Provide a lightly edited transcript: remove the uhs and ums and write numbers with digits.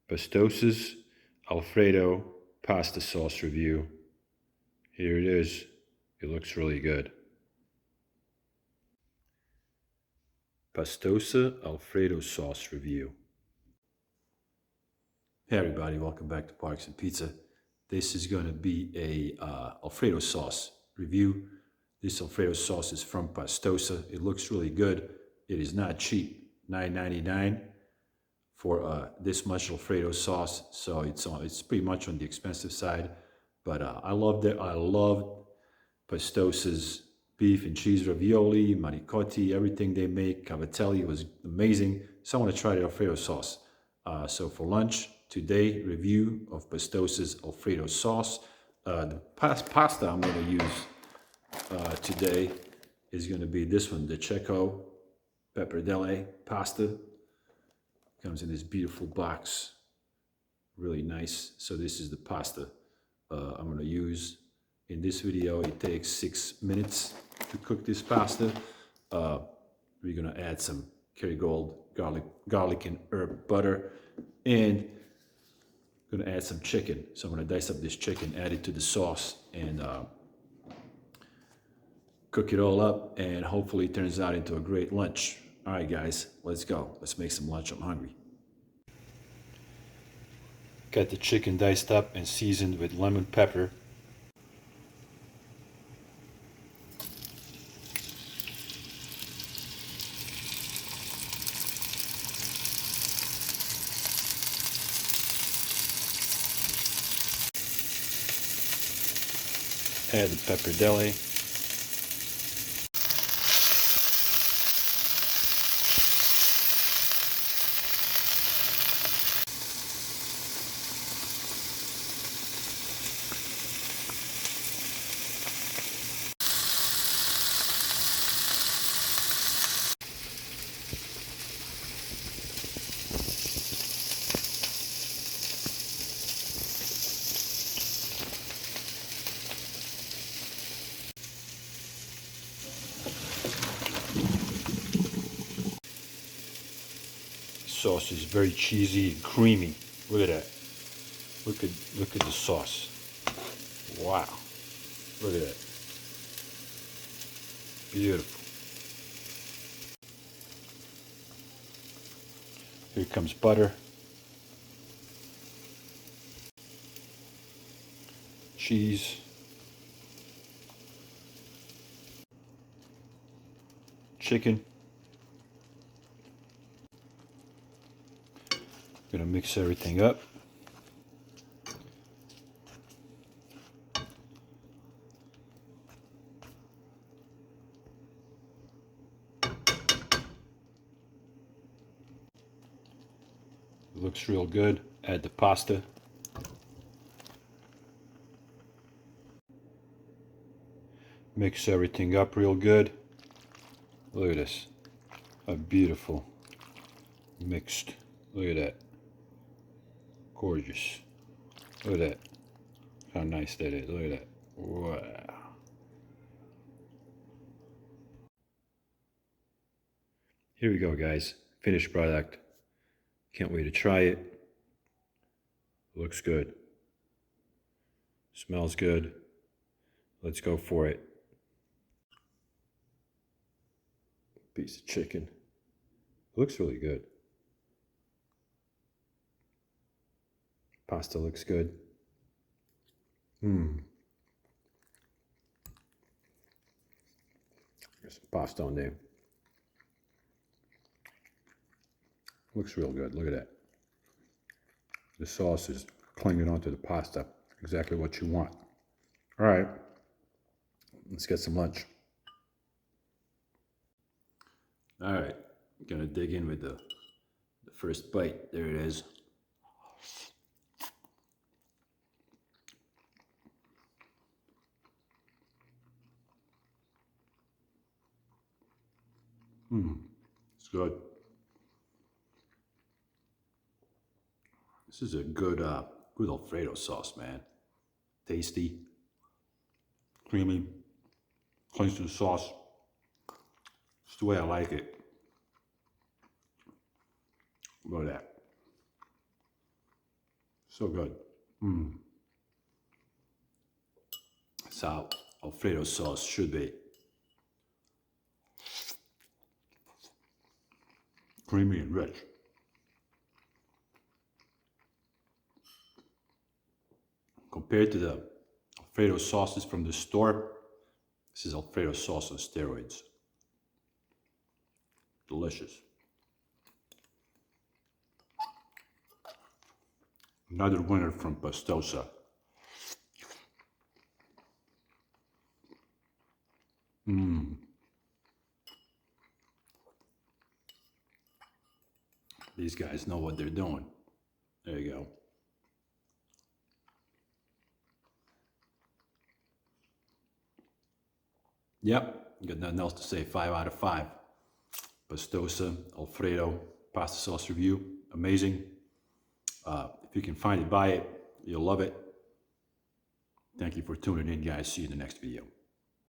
Pastosa's Alfredo Pasta Sauce review. Here it is. It looks really good. Pastosa Alfredo Sauce review. Hey everybody, welcome back to Parks and Pizza. This is going to be a Alfredo sauce review. This Alfredo sauce is from Pastosa. It looks really good. It is not cheap, $9.99 for this much Alfredo sauce. So it's pretty much on the expensive side. But I loved it. I loved Pastosa's beef and cheese ravioli, manicotti, everything they make. Cavatelli was amazing. So I want to try the Alfredo sauce. So for lunch today, review of Pastosa's Alfredo sauce. The pasta I'm going to use today is going to be this one, the Cecco Pepperdelle pasta. Comes in this beautiful box, really nice. So this is the pasta I'm going to use in this video. It takes 6 minutes to cook this pasta. We're going to add some Kerrygold garlic and herb butter, and going to add some chicken. So I'm going to dice up this chicken, add it to the sauce, and cook it all up, and hopefully it turns out into a great lunch. All right, guys, let's go. Let's make some lunch. I'm hungry. Got the chicken diced up and seasoned with lemon pepper. Add the pepperdelle. Sauce is very cheesy and creamy. Look at that. Look at the sauce. Wow. Look at that. Beautiful. Here comes butter. Cheese. Chicken. Gonna mix everything up. It looks real good. Add the pasta. Mix everything up real good. Look at this. How beautiful. Mixed. Look at that. Gorgeous. Look at that. How nice that is. Look at that. Wow. Here we go, guys. Finished product. Can't wait to try it. Looks good. Smells good. Let's go for it. Piece of chicken. Looks really good. Pasta looks good. There's some pasta on there. Looks real good. Look at that. The sauce is clinging onto the pasta. Exactly what you want. All right. Let's get some lunch. All right. I'm going to dig in with the first bite. There it is. It's good. This is a good Alfredo sauce, man. Tasty, creamy, clings to the sauce. It's the way I like it. Look at that. So good. That's how Alfredo sauce should be. Creamy and rich. Compared to the Alfredo sauces from the store, this is Alfredo sauce on steroids. Delicious. Another winner from Pastosa. These guys know what they're doing. There you go. Yep, got nothing else to say. 5 out of 5. Pastosa Alfredo Pasta Sauce review. Amazing. If you can find it, buy it. You'll love it. Thank you for tuning in, guys. See you in the next video.